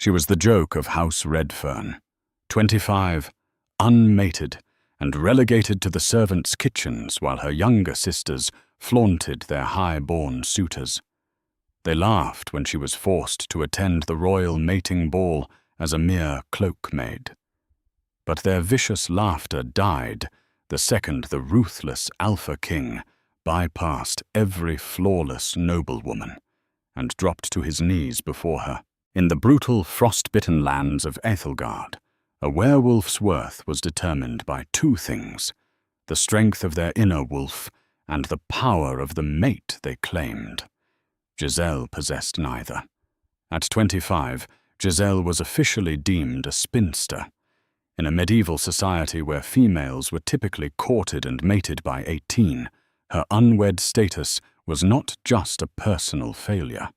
She was the joke of House Redfern. 25, unmated, and relegated to the servants' kitchens while her younger sisters flaunted their high-born suitors. They laughed when she was forced to attend the royal mating ball as a mere cloak-maid. But their vicious laughter died the second the ruthless Alpha King bypassed every flawless noblewoman and dropped to his knees before her. In the brutal, frost-bitten lands of Ethelgard, a werewolf's worth was determined by two things: the strength of their inner wolf and the power of the mate they claimed. Giselle possessed neither. At 25, Giselle was officially deemed a spinster. In a medieval society where females were typically courted and mated by 18, her unwed status was not just a personal failure.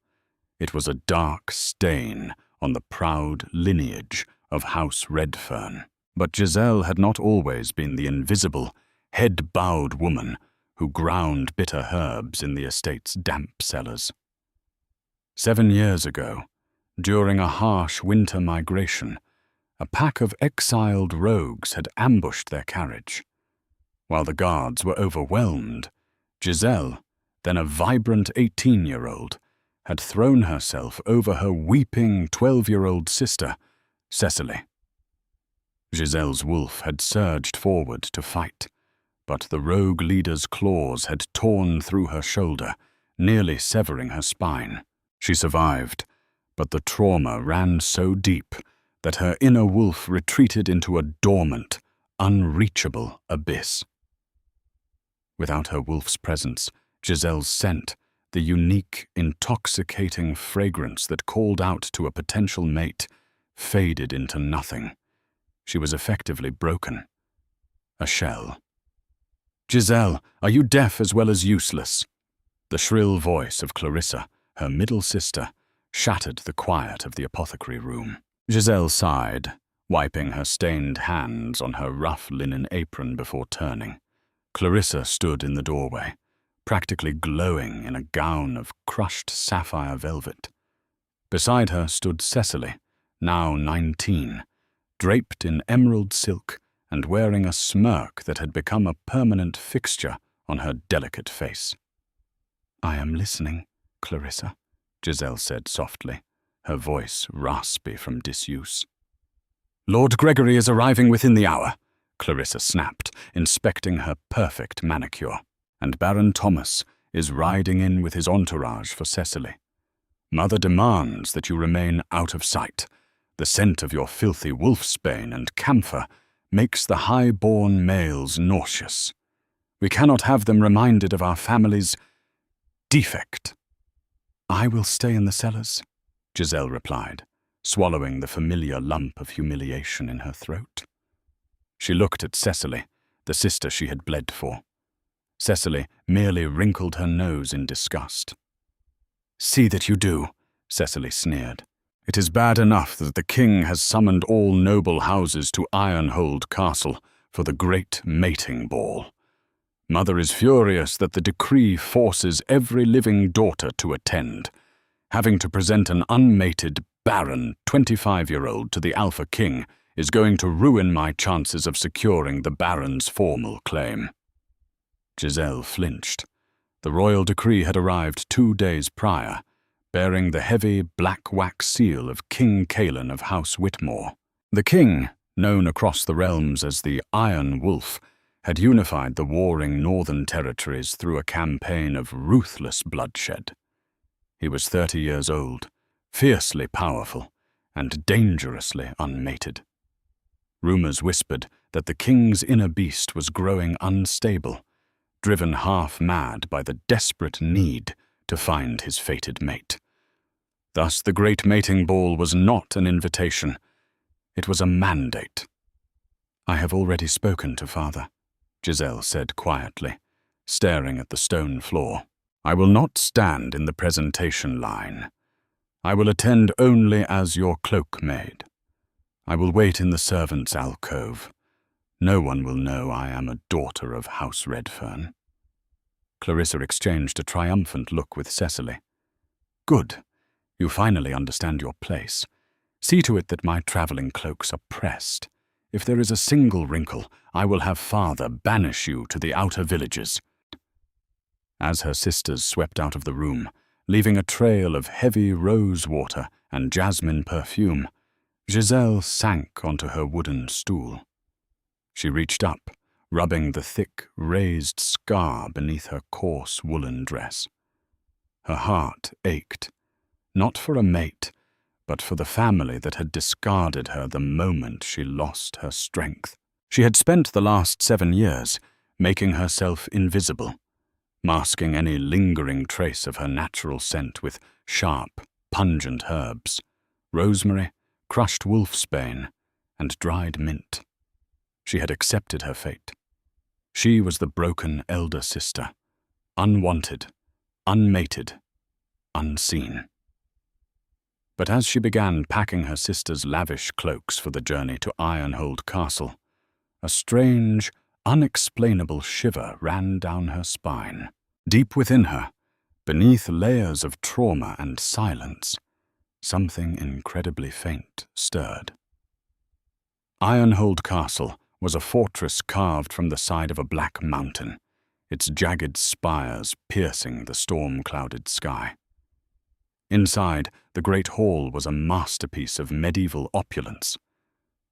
It was a dark stain on the proud lineage of House Redfern. But Giselle had not always been the invisible, head-bowed woman who ground bitter herbs in the estate's damp cellars. 7 years ago, during a harsh winter migration, a pack of exiled rogues had ambushed their carriage. While the guards were overwhelmed, Giselle, then a vibrant 18-year-old, had thrown herself over her weeping 12-year-old sister, Cecily. Giselle's wolf had surged forward to fight, but the rogue leader's claws had torn through her shoulder, nearly severing her spine. She survived, but the trauma ran so deep that her inner wolf retreated into a dormant, unreachable abyss. Without her wolf's presence, Giselle's scent, the unique, intoxicating fragrance that called out to a potential mate, faded into nothing. She was effectively broken. A shell. "Giselle, are you deaf as well as useless?" The shrill voice of Clarissa, her middle sister, shattered the quiet of the apothecary room. Giselle sighed, wiping her stained hands on her rough linen apron before turning. Clarissa stood in the doorway, practically glowing in a gown of crushed sapphire velvet. Beside her stood Cecily, now 19, draped in emerald silk and wearing a smirk that had become a permanent fixture on her delicate face. "I am listening, Clarissa," Giselle said softly, her voice raspy from disuse. "Lord Gregory is arriving within the hour," Clarissa snapped, inspecting her perfect manicure. "And Baron Thomas is riding in with his entourage for Cecily. Mother demands that you remain out of sight. The scent of your filthy wolfsbane and camphor makes the high-born males nauseous. We cannot have them reminded of our family's defect." "I will stay in the cellars," Giselle replied, swallowing the familiar lump of humiliation in her throat. She looked at Cecily, the sister she had bled for. Cecily merely wrinkled her nose in disgust. "See that you do," Cecily sneered. "It is bad enough that the king has summoned all noble houses to Ironhold Castle for the great mating ball. Mother is furious that the decree forces every living daughter to attend. Having to present an unmated, barren 25-year-old to the Alpha King is going to ruin my chances of securing the Baron's formal claim." Giselle flinched. The royal decree had arrived 2 days prior, bearing the heavy black wax seal of King Caelan of House Whitmore. The king, known across the realms as the Iron Wolf, had unified the warring northern territories through a campaign of ruthless bloodshed. He was 30 years old, fiercely powerful, and dangerously unmated. Rumors whispered that the king's inner beast was growing unstable, driven half-mad by the desperate need to find his fated mate. Thus the great mating ball was not an invitation. It was a mandate. "I have already spoken to father," Giselle said quietly, staring at the stone floor. "I will not stand in the presentation line. I will attend only as your cloak-maid. I will wait in the servants' alcove. No one will know I am a daughter of House Redfern." Clarissa exchanged a triumphant look with Cecily. "Good. You finally understand your place. See to it that my travelling cloaks are pressed. If there is a single wrinkle, I will have father banish you to the outer villages." As her sisters swept out of the room, leaving a trail of heavy rose water and jasmine perfume, Giselle sank onto her wooden stool. She reached up, rubbing the thick, raised scar beneath her coarse woolen dress. Her heart ached, not for a mate, but for the family that had discarded her the moment she lost her strength. She had spent the last 7 years making herself invisible, masking any lingering trace of her natural scent with sharp, pungent herbs, rosemary, crushed wolfsbane, and dried mint. She had accepted her fate. She was the broken elder sister, unwanted, unmated, unseen. But as she began packing her sister's lavish cloaks for the journey to Ironhold Castle, a strange, unexplainable shiver ran down her spine. Deep within her, beneath layers of trauma and silence, something incredibly faint stirred. Ironhold Castle was a fortress carved from the side of a black mountain, its jagged spires piercing the storm-clouded sky. Inside, the great hall was a masterpiece of medieval opulence.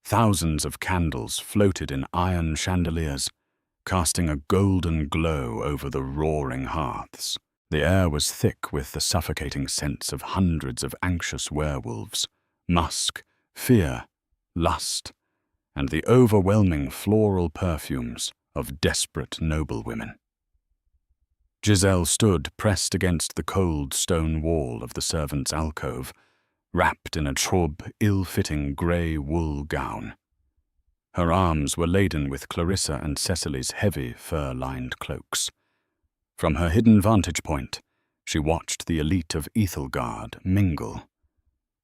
Thousands of candles floated in iron chandeliers, casting a golden glow over the roaring hearths. The air was thick with the suffocating scents of hundreds of anxious werewolves, musk, fear, lust, and the overwhelming floral perfumes of desperate noblewomen. Giselle stood pressed against the cold stone wall of the servants' alcove, wrapped in a trub, ill-fitting grey wool gown. Her arms were laden with Clarissa and Cecily's heavy, fur-lined cloaks. From her hidden vantage point, she watched the elite of Ethelgard mingle.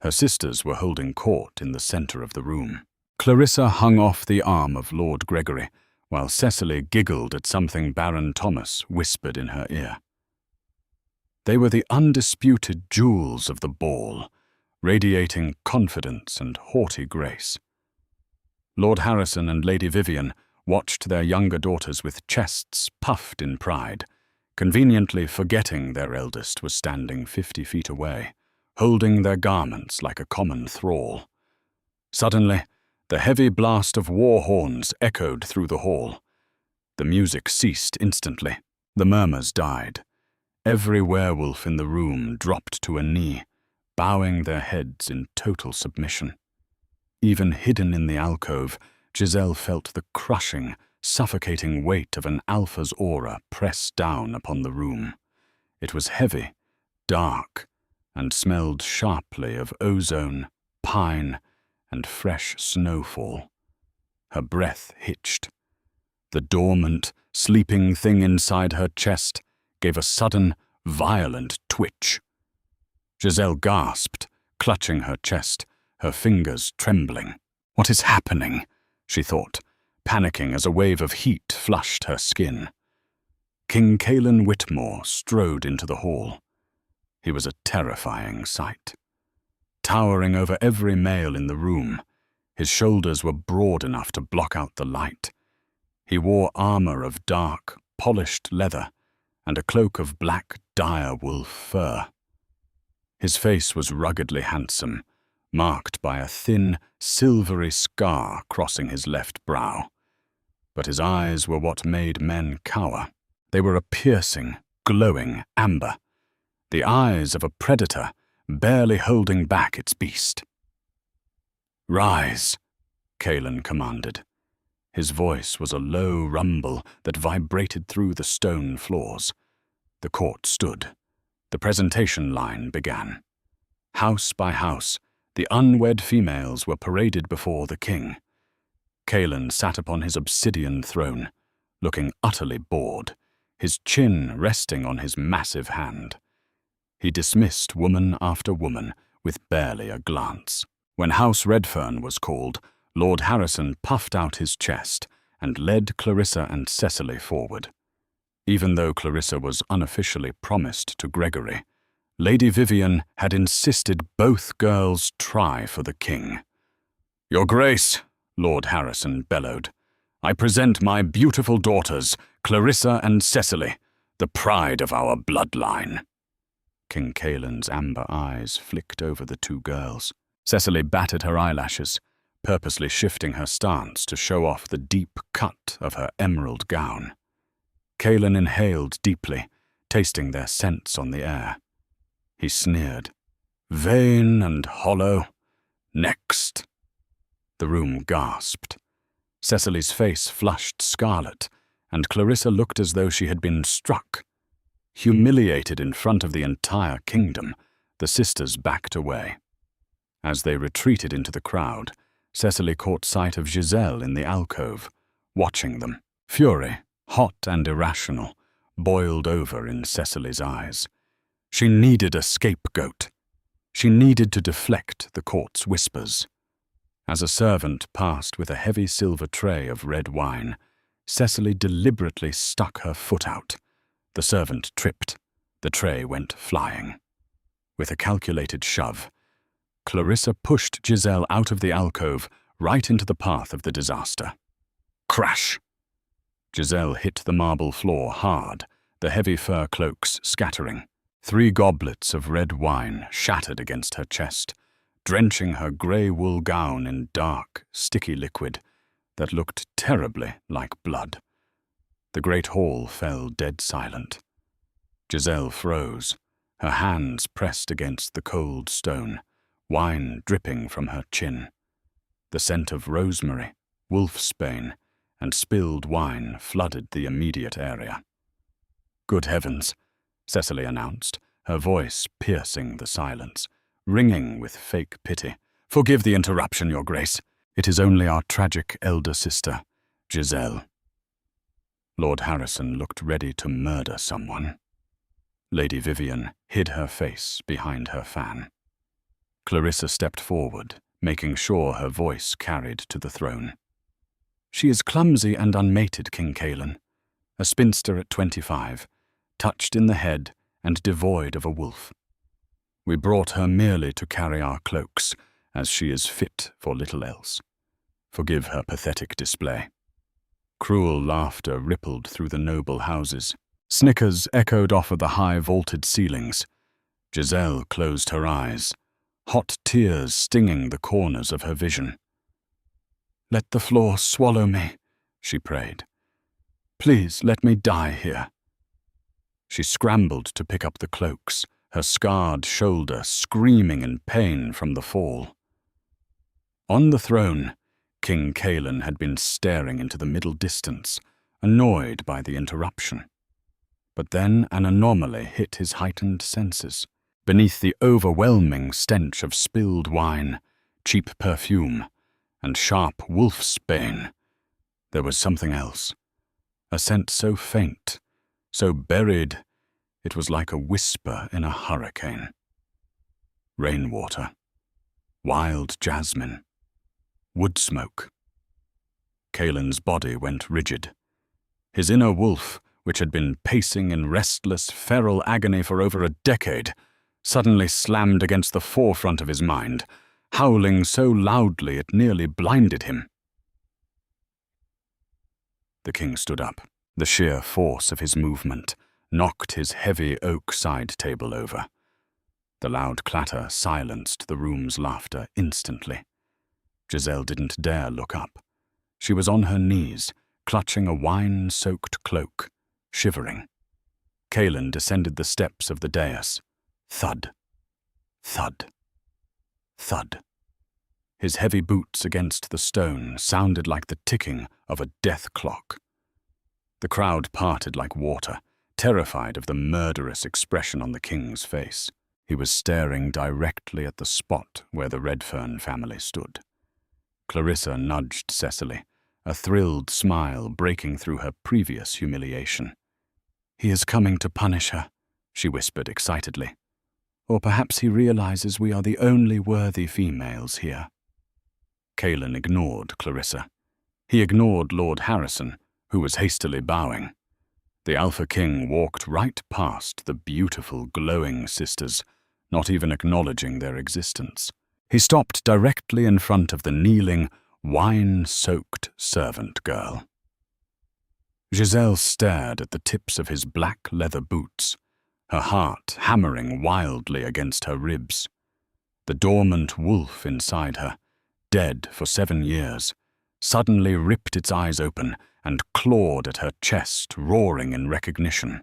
Her sisters were holding court in the centre of the room. Clarissa hung off the arm of Lord Gregory, while Cecily giggled at something Baron Thomas whispered in her ear. They were the undisputed jewels of the ball, radiating confidence and haughty grace. Lord Harrison and Lady Vivian watched their younger daughters with chests puffed in pride, conveniently forgetting their eldest was standing 50 feet away, holding their garments like a common thrall. Suddenly, the heavy blast of war horns echoed through the hall. The music ceased instantly. The murmurs died. Every werewolf in the room dropped to a knee, bowing their heads in total submission. Even hidden in the alcove, Giselle felt the crushing, suffocating weight of an alpha's aura press down upon the room. It was heavy, dark, and smelled sharply of ozone, pine, and fresh snowfall. Her breath hitched. The dormant, sleeping thing inside her chest gave a sudden, violent twitch. Giselle gasped, clutching her chest, her fingers trembling. "What is happening?" she thought, panicking as a wave of heat flushed her skin. King Caelan Whitmore strode into the hall. He was a terrifying sight. Towering over every male in the room, his shoulders were broad enough to block out the light. He wore armor of dark, polished leather and a cloak of black dire-wolf fur. His face was ruggedly handsome, marked by a thin, silvery scar crossing his left brow. But his eyes were what made men cower. They were a piercing, glowing amber, the eyes of a predator barely holding back its beast. "Rise," Caelan commanded. His voice was a low rumble that vibrated through the stone floors. The court stood. The presentation line began. House by house, the unwed females were paraded before the king. Caelan sat upon his obsidian throne, looking utterly bored, his chin resting on his massive hand. He dismissed woman after woman with barely a glance. When House Redfern was called, Lord Harrison puffed out his chest and led Clarissa and Cecily forward. Even though Clarissa was unofficially promised to Gregory, Lady Vivian had insisted both girls try for the king. "Your Grace," Lord Harrison bellowed, "I present my beautiful daughters, Clarissa and Cecily, the pride of our bloodline." King Caelan's amber eyes flicked over the two girls. Cecily batted her eyelashes, purposely shifting her stance to show off the deep cut of her emerald gown. Caelan inhaled deeply, tasting their scents on the air. He sneered. "Vain and hollow. Next." The room gasped. Cecily's face flushed scarlet, and Clarissa looked as though she had been struck. Humiliated in front of the entire kingdom, the sisters backed away. As they retreated into the crowd, Cecily caught sight of Giselle in the alcove, watching them. Fury, hot and irrational, boiled over in Cecily's eyes. She needed a scapegoat. She needed to deflect the court's whispers. As a servant passed with a heavy silver tray of red wine, Cecily deliberately stuck her foot out. The servant tripped. The tray went flying. With a calculated shove, Clarissa pushed Giselle out of the alcove, right into the path of the disaster. Crash! Giselle hit the marble floor hard, the heavy fur cloaks scattering. 3 goblets of red wine shattered against her chest, drenching her grey wool gown in dark, sticky liquid that looked terribly like blood. The great hall fell dead silent. Giselle froze, her hands pressed against the cold stone, wine dripping from her chin. The scent of rosemary, wolfsbane, and spilled wine flooded the immediate area. "Good heavens," Cecily announced, her voice piercing the silence, ringing with fake pity. "Forgive the interruption, Your Grace. It is only our tragic elder sister, Giselle." Lord Harrison looked ready to murder someone. Lady Vivian hid her face behind her fan. Clarissa stepped forward, making sure her voice carried to the throne. "She is clumsy and unmated, King Caelan, a spinster at 25, touched in the head and devoid of a wolf. We brought her merely to carry our cloaks, as she is fit for little else. Forgive her pathetic display." Cruel laughter rippled through the noble houses. Snickers echoed off of the high vaulted ceilings. Giselle closed her eyes, hot tears stinging the corners of her vision. "Let the floor swallow me," she prayed. "Please let me die here." She scrambled to pick up the cloaks, her scarred shoulder screaming in pain from the fall. On the throne, King Caelan had been staring into the middle distance, annoyed by the interruption. But then an anomaly hit his heightened senses. Beneath the overwhelming stench of spilled wine, cheap perfume, and sharp wolfsbane, there was something else. A scent so faint, so buried, it was like a whisper in a hurricane. Rainwater, wild jasmine, wood smoke. Caelan's body went rigid. His inner wolf, which had been pacing in restless, feral agony for over a decade, suddenly slammed against the forefront of his mind, howling so loudly it nearly blinded him. The king stood up. The sheer force of his movement knocked his heavy oak side table over. The loud clatter silenced the room's laughter instantly. Giselle didn't dare look up. She was on her knees, clutching a wine-soaked cloak, shivering. Caelan descended the steps of the dais. Thud, thud, thud. His heavy boots against the stone sounded like the ticking of a death clock. The crowd parted like water, terrified of the murderous expression on the king's face. He was staring directly at the spot where the Redfern family stood. Clarissa nudged Cecily, a thrilled smile breaking through her previous humiliation. "He is coming to punish her," she whispered excitedly. "Or perhaps he realizes we are the only worthy females here." Caelan ignored Clarissa. He ignored Lord Harrison, who was hastily bowing. The Alpha King walked right past the beautiful, glowing sisters, not even acknowledging their existence. He stopped directly in front of the kneeling, wine-soaked servant girl. Giselle stared at the tips of his black leather boots, her heart hammering wildly against her ribs. The dormant wolf inside her, dead for 7 years, suddenly ripped its eyes open and clawed at her chest, roaring in recognition.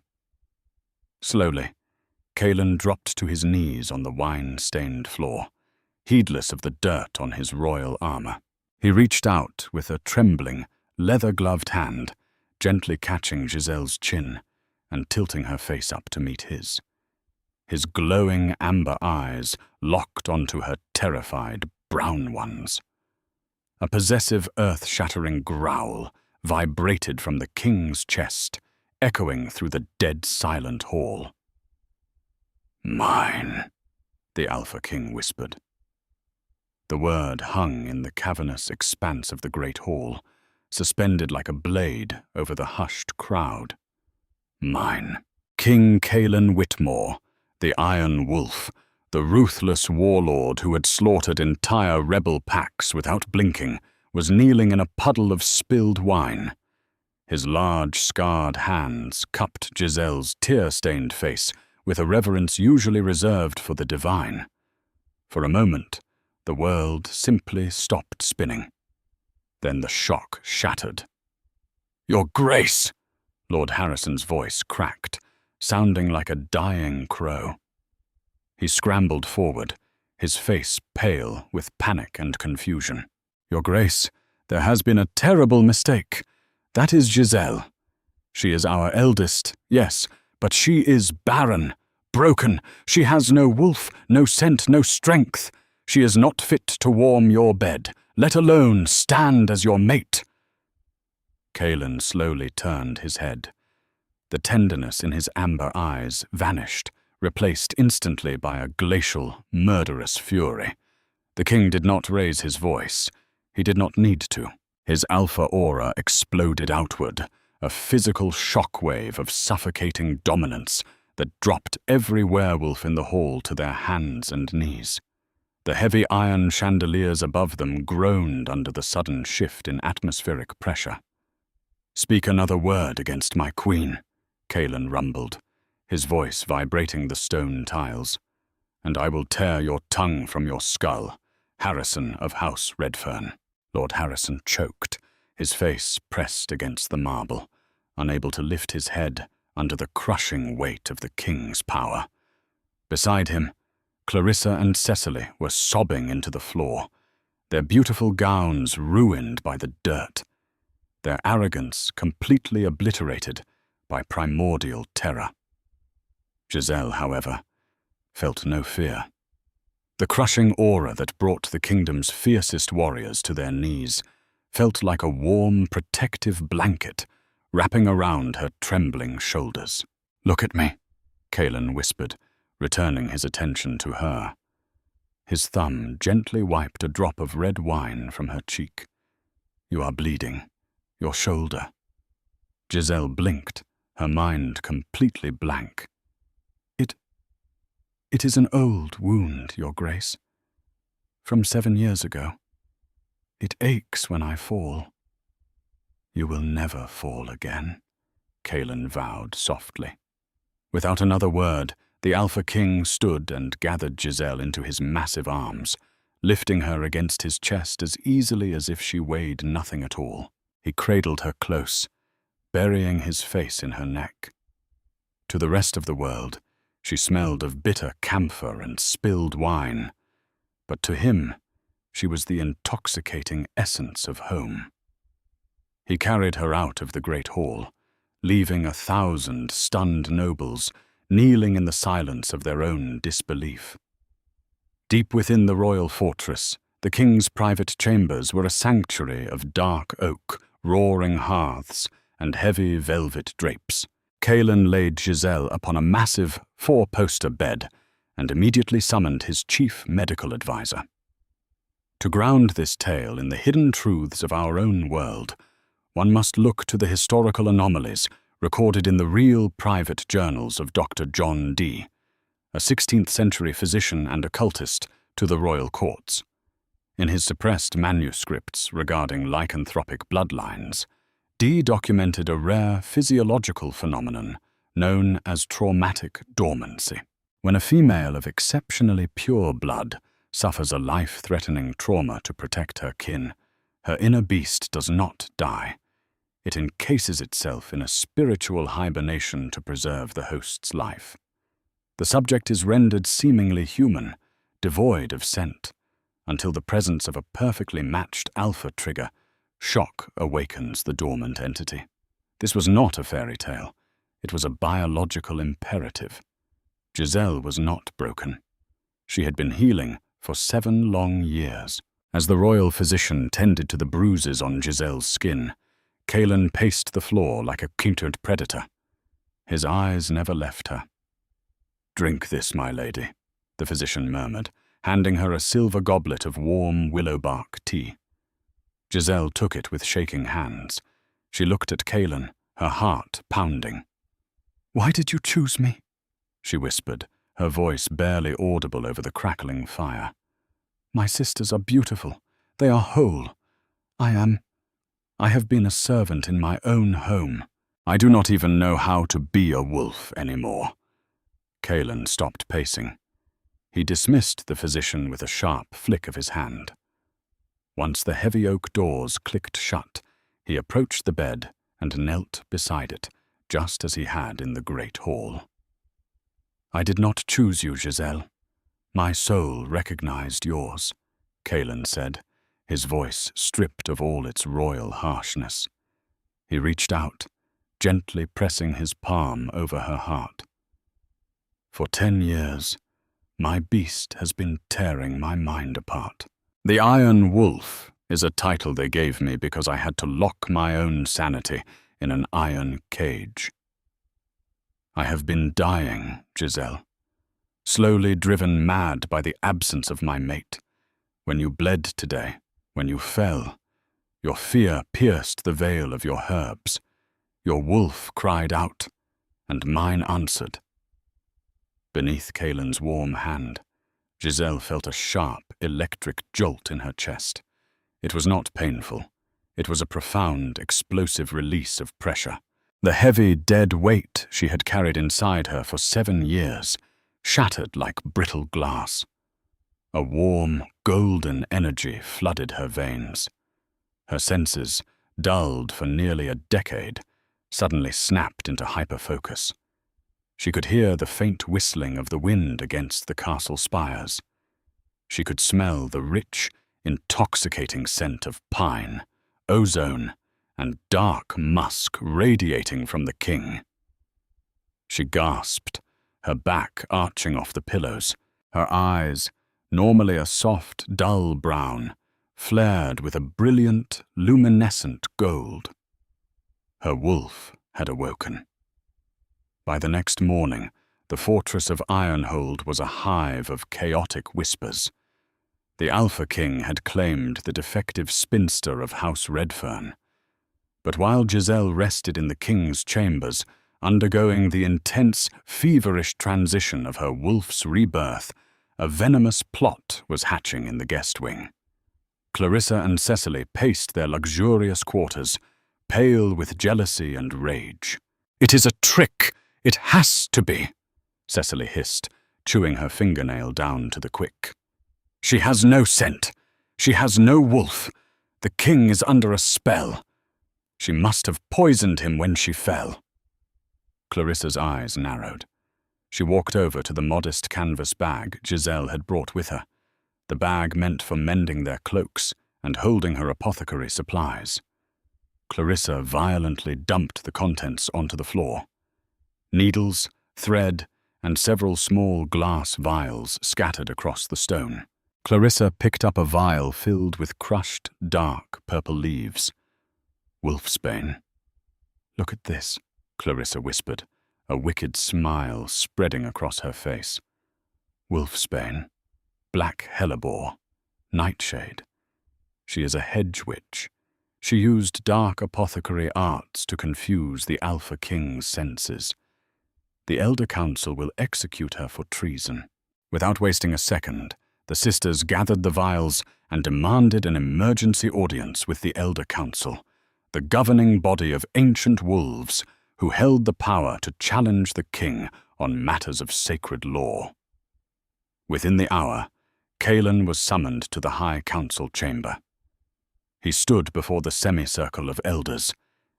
Slowly, Kalen dropped to his knees on the wine-stained floor, heedless of the dirt on his royal armor. He reached out with a trembling, leather-gloved hand, gently catching Giselle's chin and tilting her face up to meet his. His glowing amber eyes locked onto her terrified brown ones. A possessive, earth-shattering growl vibrated from the king's chest, echoing through the dead-silent hall. "Mine," the Alpha King whispered. The word hung in the cavernous expanse of the great hall, suspended like a blade over the hushed crowd. Mine. King Kalen Whitmore, the Iron Wolf, the ruthless warlord who had slaughtered entire rebel packs without blinking, was kneeling in a puddle of spilled wine. His large, scarred hands cupped Giselle's tear-stained face with a reverence usually reserved for the divine. For a moment, the world simply stopped spinning. Then the shock shattered. "Your Grace!" Lord Harrison's voice cracked, sounding like a dying crow. He scrambled forward, his face pale with panic and confusion. "Your Grace, there has been a terrible mistake. That is Giselle. She is our eldest, yes, but she is barren, broken. She has no wolf, no scent, no strength. She is not fit to warm your bed, let alone stand as your mate." Kalen slowly turned his head. The tenderness in his amber eyes vanished, replaced instantly by a glacial, murderous fury. The king did not raise his voice. He did not need to. His alpha aura exploded outward, a physical shockwave of suffocating dominance that dropped every werewolf in the hall to their hands and knees. The heavy iron chandeliers above them groaned under the sudden shift in atmospheric pressure. "Speak another word against my queen," Kalen rumbled, his voice vibrating the stone tiles, "and I will tear your tongue from your skull, Harrison of House Redfern." Lord Harrison choked, his face pressed against the marble, unable to lift his head under the crushing weight of the king's power. Beside him, Clarissa and Cecily were sobbing into the floor, their beautiful gowns ruined by the dirt, their arrogance completely obliterated by primordial terror. Giselle, however, felt no fear. The crushing aura that brought the kingdom's fiercest warriors to their knees felt like a warm, protective blanket wrapping around her trembling shoulders. "Look at me," Kalen whispered, returning his attention to her. His thumb gently wiped a drop of red wine from her cheek. "You are bleeding. Your shoulder." Giselle blinked, her mind completely blank. It is an old wound, Your Grace. From 7 years ago. It aches when I fall." "You will never fall again," Kalen vowed softly. Without another word, the Alpha King stood and gathered Giselle into his massive arms, lifting her against his chest as easily as if she weighed nothing at all. He cradled her close, burying his face in her neck. To the rest of the world, she smelled of bitter camphor and spilled wine, but to him, she was the intoxicating essence of home. He carried her out of the great hall, leaving 1,000 stunned nobles kneeling in the silence of their own disbelief. Deep within the royal fortress, the king's private chambers were a sanctuary of dark oak, roaring hearths, and heavy velvet drapes. Kalen laid Giselle upon a massive 4-poster bed and immediately summoned his chief medical advisor. To ground this tale in the hidden truths of our own world, one must look to the historical anomalies recorded in the real private journals of Dr. John Dee, a 16th-century physician and occultist to the royal courts. In his suppressed manuscripts regarding lycanthropic bloodlines, Dee documented a rare physiological phenomenon known as traumatic dormancy. When a female of exceptionally pure blood suffers a life-threatening trauma to protect her kin, her inner beast does not die. It encases itself in a spiritual hibernation to preserve the host's life. The subject is rendered seemingly human, devoid of scent, until the presence of a perfectly matched alpha trigger, shock, awakens the dormant entity. This was not a fairy tale. It was a biological imperative. Giselle was not broken. She had been healing for 7 long years. As the royal physician tended to the bruises on Giselle's skin, Kaelan paced the floor like a countered predator. His eyes never left her. "Drink this, my lady," the physician murmured, handing her a silver goblet of warm willow-bark tea. Giselle took it with shaking hands. She looked at Kaelan, her heart pounding. "Why did you choose me?" she whispered, her voice barely audible over the crackling fire. "My sisters are beautiful. They are whole. I have been a servant in my own home. I do not even know how to be a wolf anymore." Kaelan stopped pacing. He dismissed the physician with a sharp flick of his hand. Once the heavy oak doors clicked shut, he approached the bed and knelt beside it, just as he had in the great hall. "I did not choose you, Giselle. My soul recognized yours," Kaelan said, his voice stripped of all its royal harshness. He reached out, gently pressing his palm over her heart. "For 10 years, my beast has been tearing my mind apart. The Iron Wolf is a title they gave me because I had to lock my own sanity in an iron cage. I have been dying, Giselle, slowly driven mad by the absence of my mate. When you bled today, when you fell, your fear pierced the veil of your herbs. Your wolf cried out, and mine answered." Beneath Kaelan's warm hand, Giselle felt a sharp, electric jolt in her chest. It was not painful. It was a profound, explosive release of pressure. The heavy, dead weight she had carried inside her for 7 years shattered like brittle glass. A warm, golden energy flooded her veins. Her senses, dulled for nearly a decade, suddenly snapped into hyperfocus. She could hear the faint whistling of the wind against the castle spires. She could smell the rich, intoxicating scent of pine, ozone, and dark musk radiating from the king. She gasped, her back arching off the pillows, her eyes, normally a soft, dull brown, flared with a brilliant, luminescent gold. Her wolf had awoken. By the next morning, the fortress of Ironhold was a hive of chaotic whispers. The Alpha King had claimed the defective spinster of House Redfern. But while Giselle rested in the king's chambers, undergoing the intense, feverish transition of her wolf's rebirth, a venomous plot was hatching in the guest wing. Clarissa and Cecily paced their luxurious quarters, pale with jealousy and rage. "It is a trick! It has to be!" Cecily hissed, chewing her fingernail down to the quick. "She has no scent. She has no wolf. The king is under a spell. She must have poisoned him when she fell." Clarissa's eyes narrowed. She walked over to the modest canvas bag Giselle had brought with her, the bag meant for mending their cloaks and holding her apothecary supplies. Clarissa violently dumped the contents onto the floor. Needles, thread, and several small glass vials scattered across the stone. Clarissa picked up a vial filled with crushed, dark purple leaves. "Wolfsbane." "Look at this," Clarissa whispered, a wicked smile spreading across her face. "Wolfsbane, black hellebore, nightshade. She is a hedge witch. She used dark apothecary arts to confuse the Alpha King's senses. The Elder Council will execute her for treason. Without wasting a second, the sisters gathered the vials and demanded an emergency audience with the Elder Council, the governing body of ancient wolves who held the power to challenge the king on matters of sacred law. Within the hour, Cailan was summoned to the High Council chamber. He stood before the semicircle of elders,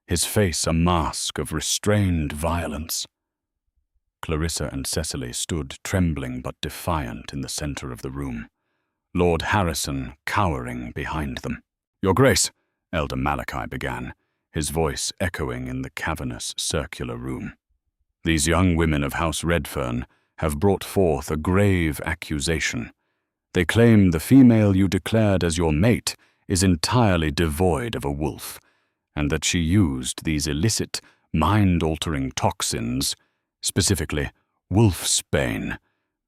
his face a mask of restrained violence. Clarissa and Cecily stood trembling but defiant in the center of the room, Lord Harrison cowering behind them. "Your Grace," Elder Malachi began, his voice echoing in the cavernous circular room. "These young women of House Redfern have brought forth a grave accusation. They claim the female you declared as your mate is entirely devoid of a wolf, and that she used these illicit, mind-altering toxins, specifically wolfsbane,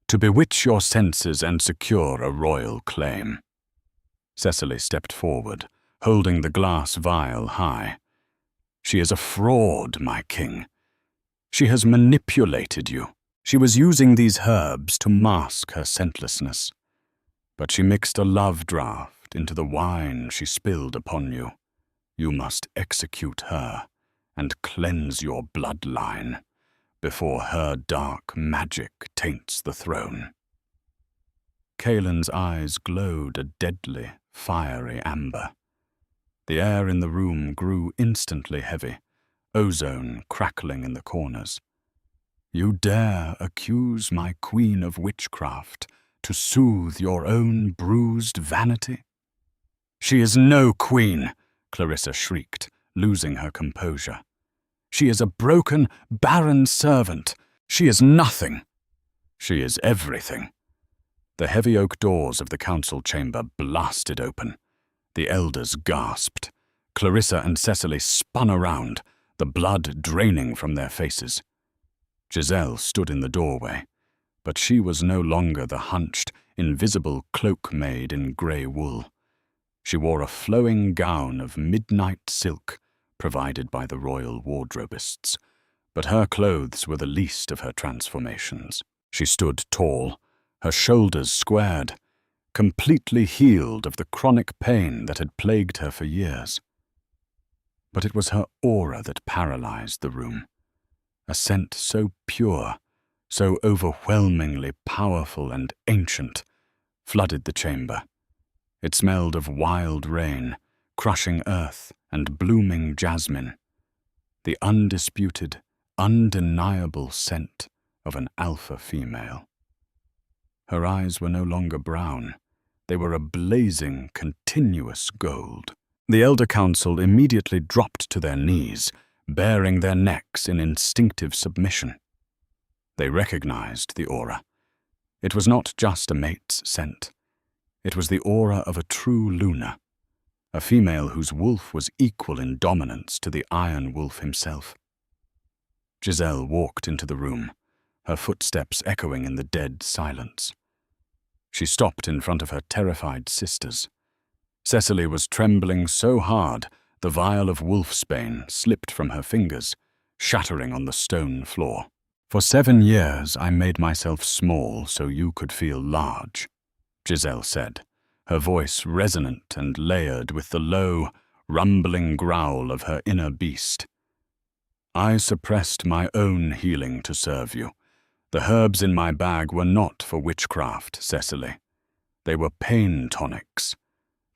to bewitch your senses and secure a royal claim." Cecily stepped forward, holding the glass vial high. "She is a fraud, my king. She has manipulated you. She was using these herbs to mask her scentlessness. But she mixed a love draught into the wine she spilled upon you. You must execute her and cleanse your bloodline before her dark magic taints the throne." Cailan's eyes glowed a deadly, fiery amber. The air in the room grew instantly heavy, ozone crackling in the corners. "You dare accuse my queen of witchcraft to soothe your own bruised vanity?" "She is no queen," Clarissa shrieked, losing her composure. "She is a broken, barren servant. She is nothing." "She is everything." The heavy oak doors of the council chamber blasted open. The elders gasped. Clarissa and Cecily spun around, the blood draining from their faces. Giselle stood in the doorway, but she was no longer the hunched, invisible cloak maid in grey wool. She wore a flowing gown of midnight silk, provided by the royal wardrobists, but her clothes were the least of her transformations. She stood tall, her shoulders squared, completely healed of the chronic pain that had plagued her for years. But it was her aura that paralyzed the room. A scent so pure, so overwhelmingly powerful and ancient, flooded the chamber. It smelled of wild rain, crushing earth, and blooming jasmine. The undisputed, undeniable scent of an alpha female. Her eyes were no longer brown. They were a blazing, continuous gold. The Elder Council immediately dropped to their knees, baring their necks in instinctive submission. They recognized the aura. It was not just a mate's scent. It was the aura of a true Luna, a female whose wolf was equal in dominance to the Iron Wolf himself. Giselle walked into the room, her footsteps echoing in the dead silence. She stopped in front of her terrified sisters. Cecily was trembling so hard the vial of wolfsbane slipped from her fingers, shattering on the stone floor. "For 7 years I made myself small so you could feel large," Giselle said, her voice resonant and layered with the low, rumbling growl of her inner beast. "I suppressed my own healing to serve you. The herbs in my bag were not for witchcraft, Cecily. They were pain tonics.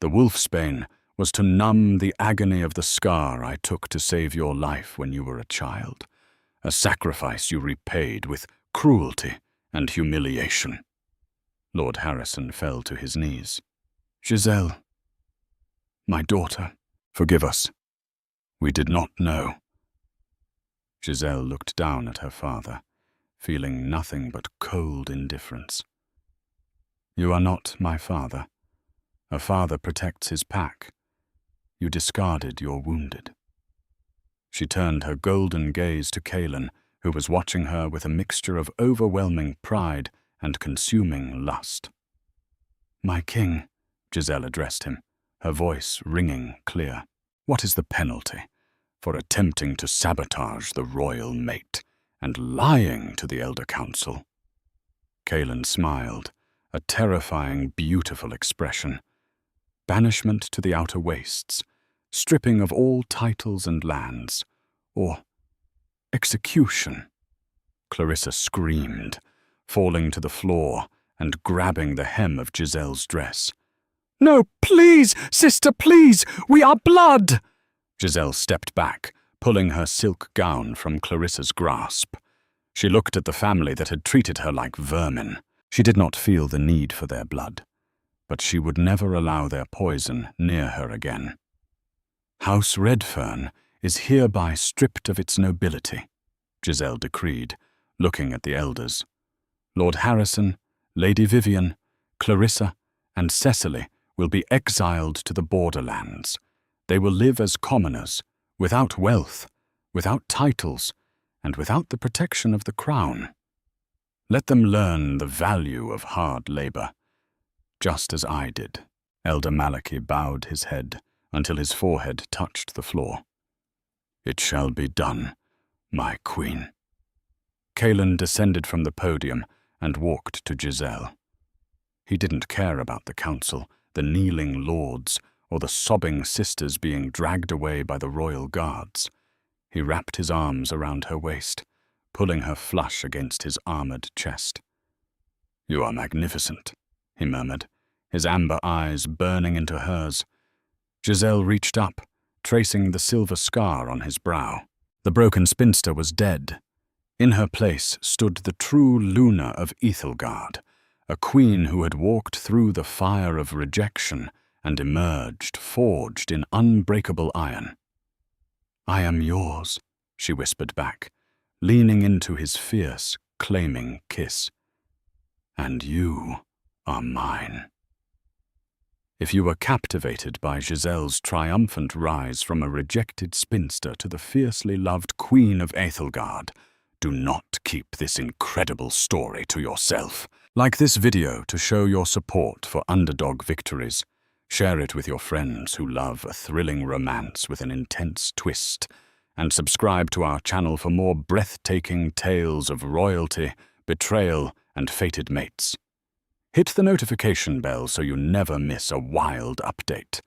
The wolfsbane was to numb the agony of the scar I took to save your life when you were a child, a sacrifice you repaid with cruelty and humiliation." Lord Harrison fell to his knees. "Giselle, my daughter, forgive us. We did not know." Giselle looked down at her father, feeling nothing but cold indifference. "You are not my father. A father protects his pack. You discarded your wounded." She turned her golden gaze to Cailan, who was watching her with a mixture of overwhelming pride and consuming lust. "My king," Giselle addressed him, her voice ringing clear. What is the penalty for attempting to sabotage the royal mate and lying to the Elder Council? Kaelin smiled, a terrifying, beautiful expression. Banishment to the outer wastes, stripping of all titles and lands, or execution. Clarissa screamed, falling to the floor and grabbing the hem of Giselle's dress. "No, please, sister, please! We are blood!" Giselle stepped back, pulling her silk gown from Clarissa's grasp. She looked at the family that had treated her like vermin. She did not feel the need for their blood, but she would never allow their poison near her again. "House Redfern is hereby stripped of its nobility," Giselle decreed, looking at the elders. "Lord Harrison, Lady Vivian, Clarissa, and Cecily will be exiled to the borderlands. They will live as commoners, without wealth, without titles, and without the protection of the crown. Let them learn the value of hard labor, just as I did." Elder Malachi bowed his head until his forehead touched the floor. "It shall be done, my queen." Kaelin descended from the podium and walked to Giselle. He didn't care about the council, the kneeling lords, or the sobbing sisters being dragged away by the royal guards. He wrapped his arms around her waist, pulling her flush against his armored chest. "You are magnificent," he murmured, his amber eyes burning into hers. Giselle reached up, tracing the silver scar on his brow. The broken spinster was dead. In her place stood the true Luna of Ethelgard, a queen who had walked through the fire of rejection and emerged forged in unbreakable iron. "I am yours," she whispered back, leaning into his fierce, claiming kiss. "And you are mine." If you were captivated by Giselle's triumphant rise from a rejected spinster to the fiercely loved Queen of Ethelgard, do not keep this incredible story to yourself. Like this video to show your support for underdog victories. Share it with your friends who love a thrilling romance with an intense twist. And subscribe to our channel for more breathtaking tales of royalty, betrayal, and fated mates. Hit the notification bell so you never miss a wild update.